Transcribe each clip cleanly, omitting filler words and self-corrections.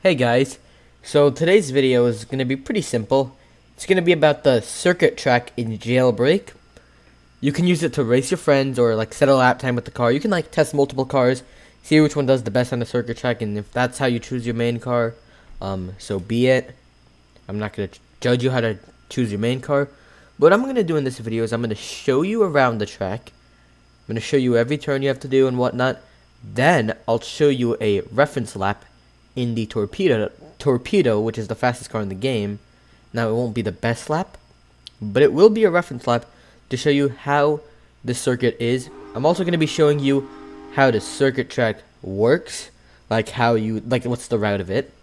Hey guys, so today's video is going to be pretty simple. It's going to be about the circuit track in Jailbreak. You can use it to race your friends or like set a lap time with the car. You can like test multiple cars, see which one does the best on the circuit track, and if that's how you choose your main car, so be it. I'm not going to judge you how to choose your main car. What I'm going to do in this video is I'm going to show you around the track. I'm going to show you every turn you have to do and whatnot. Then I'll show you a reference lap in the Torpedo, which is the fastest car in the game. Now, it won't be the best lap, but it will be a reference lap to show you how the circuit is. I'm also going to be showing you how the circuit track works, like what's the route of it.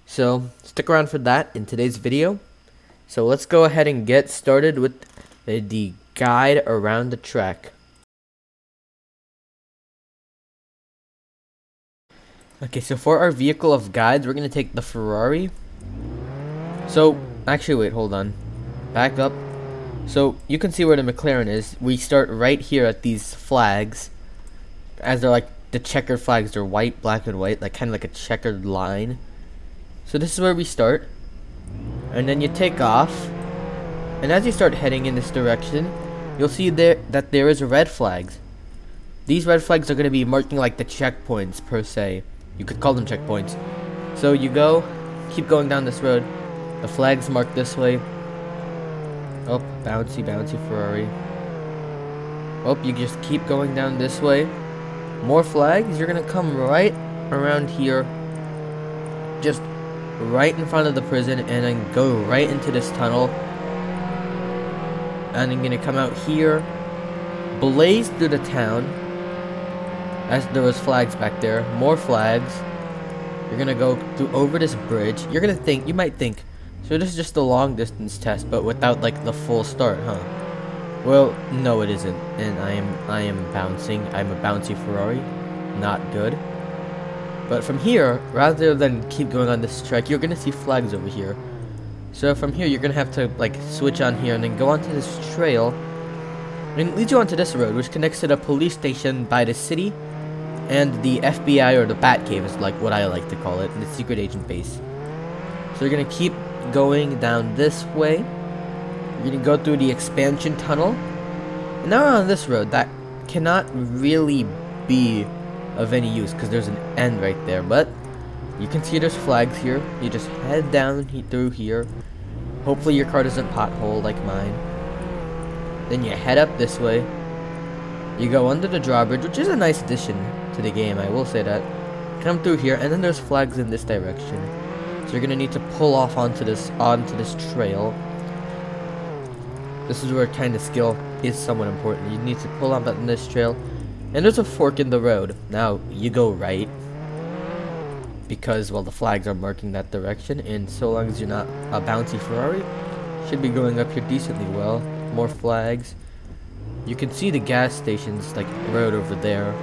So, stick around for that in today's video. So, let's go ahead and get started with the guide around the track. Okay, so for our vehicle of guides, we're going to take the Ferrari. So, actually, wait, hold on. Back up. So, you can see where the McLaren is. We start right here at these flags. As they're like, the checkered flags. They're white, black, and white. Like, kind of like a checkered line. So, this is where we start. And then you take off. And as you start heading in this direction, you'll see that there is red flags. These red flags are going to be marking like the checkpoints, per se. You could call them checkpoints. So you keep going down this road. The flag's marked this way. Oh, bouncy, bouncy Ferrari. Oh, you just keep going down this way. More flags. You're gonna come right around here. Just right in front of the prison and then go right into this tunnel. And I'm gonna come out here. Blaze through the town. As there was flags back there, more flags. You're gonna go over this bridge. You might think, so this is just a long distance test, but without like the full start, huh? Well, no, it isn't. And I am bouncing. I'm a bouncy Ferrari, not good. But from here, rather than keep going on this track, you're gonna see flags over here. So from here, you're gonna have to like switch on here and then go onto this trail. And it leads you onto this road, which connects to the police station by the city. And the FBI, or the Bat Cave, is like what I like to call it, the secret agent base. So you're gonna keep going down this way. You're gonna go through the expansion tunnel. And now we're on this road that cannot really be of any use because there's an end right there. But you can see there's flags here. You just head down through here. Hopefully your car doesn't pothole like mine. Then you head up this way. You go under the drawbridge, which is a nice addition to the game, I will say that. Come through here, and then there's flags in this direction. So you're gonna need to pull off onto this trail. This is where kind of skill is somewhat important. You need to pull up on this trail, and there's a fork in the road. Now you go right because, well, the flags are marking that direction, and so long as you're not a bouncy Ferrari, you should be going up here decently well. More flags. You can see the gas stations, like road over there.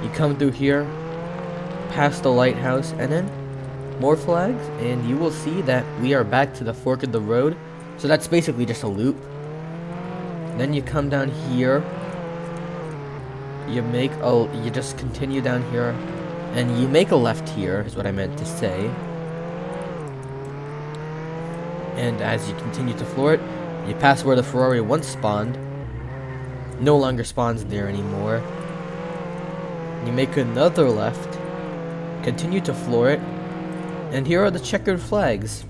You come through here, past the lighthouse, and then more flags, and you will see that we are back to the fork of the road. So that's basically just a loop. Then you come down here. You just continue down here, and you make a left here, is what I meant to say. And as you continue to floor it, you pass where the Ferrari once spawned. No longer spawns there anymore. You make another left, continue to floor it, and here are the checkered flags,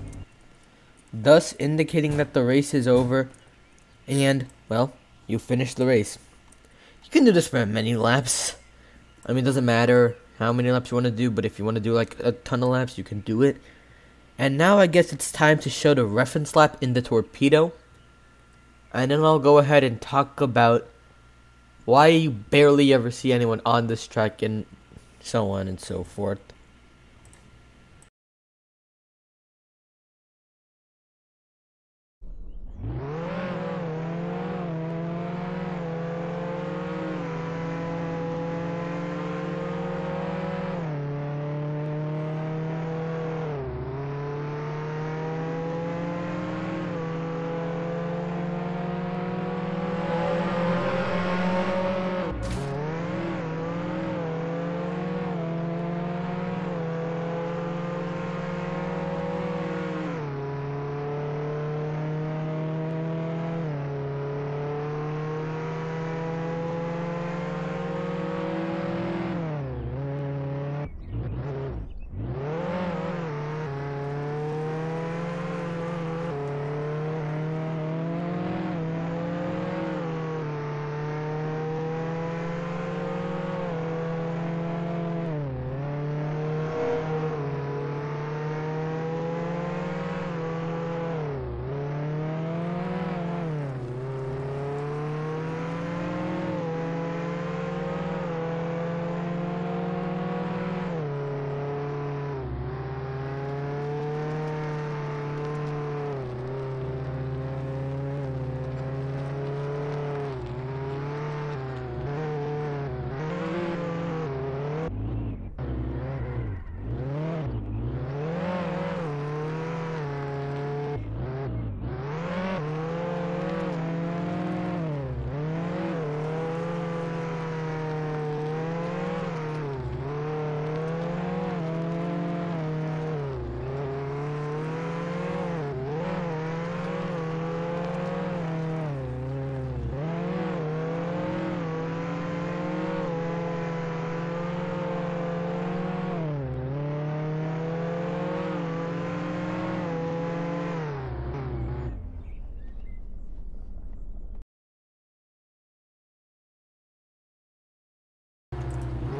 thus indicating that the race is over, and, well, you finished the race. You can do this for many laps. I mean, it doesn't matter how many laps you want to do, but if you want to do like a ton of laps, you can do it. And now I guess it's time to show the reference lap in the Torpedo. And then I'll go ahead and talk about why you barely ever see anyone on this track and so on and so forth.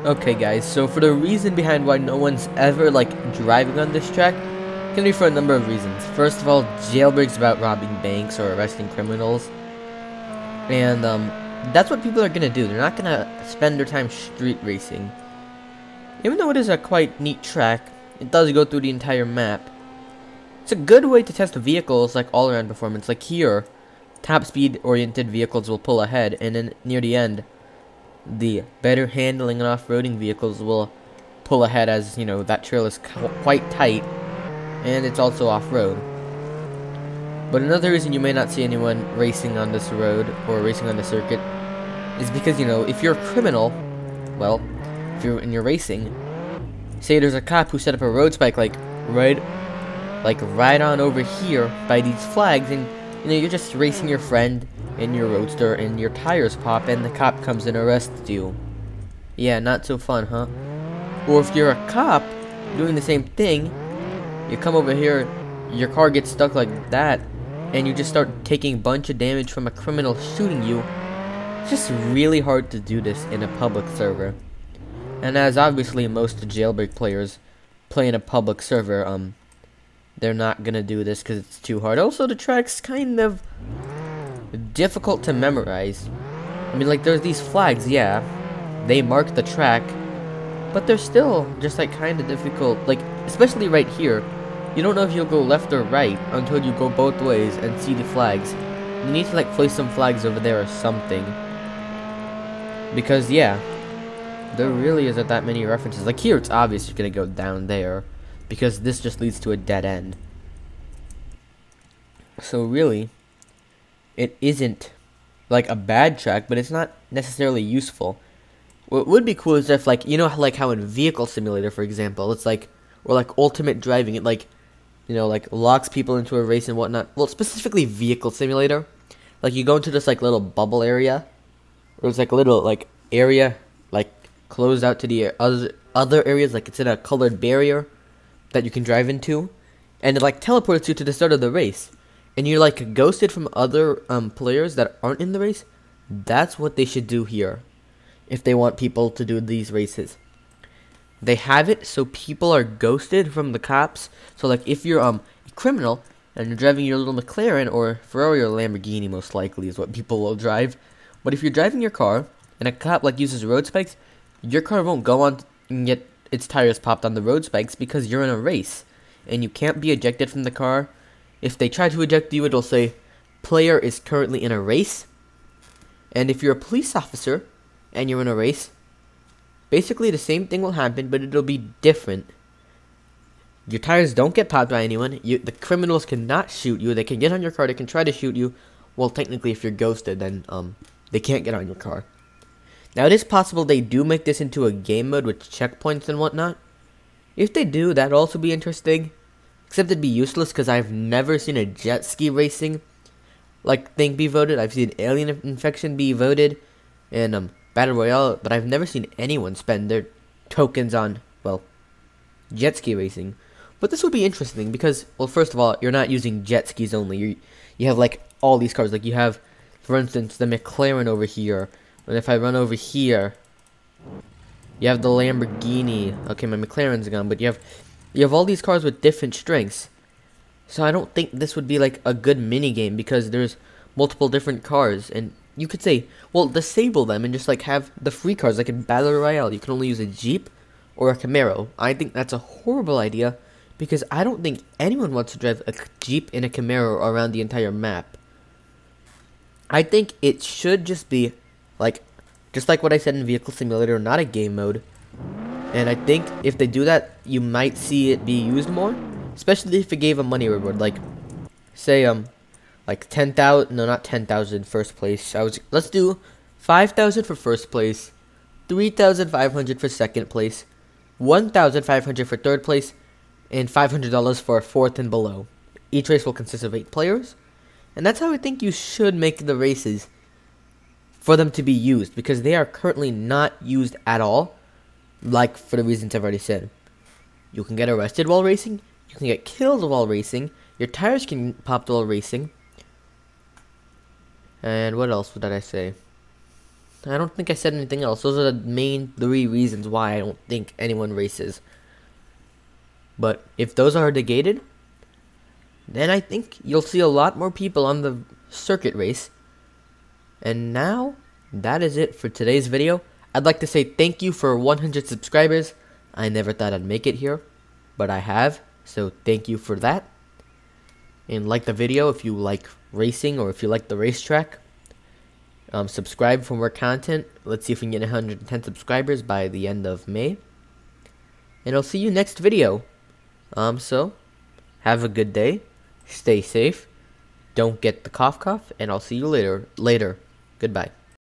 Okay guys, so for the reason behind why no one's ever like driving on this track can be for a number of reasons. First of all, Jailbreak's about robbing banks or arresting criminals. And that's what people are gonna do. They're not gonna spend their time street racing. Even though it is a quite neat track, it does go through the entire map. It's a good way to test vehicles like all-around performance. Like here, top speed oriented vehicles will pull ahead, and then near the end, the better handling and off-roading vehicles will pull ahead, as you know that trail is quite tight and it's also off-road. But another reason you may not see anyone racing on this road or racing on the circuit is because, you know, if you're a criminal, well, if you're in your racing, say there's a cop who set up a road spike right on over here by these flags, and you know you're just racing your friend in your roadster and your tires pop and the cop comes and arrests you. Yeah, not so fun, huh? Or if you're a cop doing the same thing, you come over here, your car gets stuck like that, and you just start taking a bunch of damage from a criminal shooting you. It's just really hard to do this in a public server. And as obviously most Jailbreak players play in a public server, they're not gonna do this because it's too hard. Also, the track's kind of difficult to memorize. I mean, like, there's these flags, yeah, they mark the track, but they're still just like kind of difficult. Like, especially right here, you don't know if you'll go left or right until you go both ways and see the flags. You need to like place some flags over there or something, because yeah, there really isn't that many references. Like here, it's obvious you're gonna go down there because this just leads to a dead end. So really, it isn't like a bad track, but it's not necessarily useful. What would be cool is if, like, you know, like how in Vehicle Simulator, for example, it's like, or like Ultimate Driving, it like, you know, like locks people into a race and whatnot. Well, specifically Vehicle Simulator, like you go into this like little bubble area, or it's like a little like area like closed out to the other areas, like it's in a colored barrier that you can drive into, and it like teleports you to the start of the race, and you're like ghosted from other players that aren't in the race. That's what they should do here if they want people to do these races. They have it so people are ghosted from the cops. So like if you're a criminal and you're driving your little McLaren or Ferrari or Lamborghini, most likely is what people will drive. But if you're driving your car and a cop like uses road spikes, your car won't go on and get its tires popped on the road spikes because you're in a race and you can't be ejected from the car. If they try to eject you, it'll say player is currently in a race. And if you're a police officer and you're in a race, basically the same thing will happen, but it'll be different. Your tires don't get popped by anyone. The criminals cannot shoot you. They can get on your car. They can try to shoot you. Well, technically, if you're ghosted, then they can't get on your car. Now, it is possible they do make this into a game mode with checkpoints and whatnot. If they do, that'd also be interesting. Except it'd be useless because I've never seen a jet ski racing like thing be voted. I've seen Alien Infection be voted and Battle Royale, but I've never seen anyone spend their tokens on, well, jet ski racing. But this would be interesting because, well, first of all, you're not using jet skis only. You have like all these cars. Like you have, for instance, the McLaren over here. And if I run over here, you have the Lamborghini. Okay, my McLaren's gone, but you have all these cars with different strengths. So I don't think this would be like a good mini game because there's multiple different cars, and you could say, well, disable them and just like have the free cars. Like in Battle Royale, you can only use a Jeep or a Camaro. I think that's a horrible idea because I don't think anyone wants to drive a Jeep and a Camaro around the entire map. I think it should just be like, just like what I said in Vehicle Simulator, not a game mode. And I think if they do that, you might see it be used more, especially if it gave a money reward, like say like 10,000, no, not 10,000 first place. Let's do 5,000 for first place, 3,500 for second place, 1,500 for third place, and $500 for fourth and below. Each race will consist of 8 players, and that's how I think you should make the races for them to be used, because they are currently not used at all, like for the reasons I've already said. You can get arrested while racing, you can get killed while racing, your tires can pop while racing, and what else did I say? I don't think I said anything else. Those are the main 3 reasons why I don't think anyone races. But if those are negated, then I think you'll see a lot more people on the circuit race. And now, that is it for today's video. I'd like to say thank you for 100 subscribers. I never thought I'd make it here, but I have. So thank you for that. And like the video if you like racing or if you like the racetrack. Subscribe for more content. Let's see if we can get 110 subscribers by the end of May. And I'll see you next video. So, have a good day. Stay safe. Don't get the cough, and I'll see you later. Goodbye.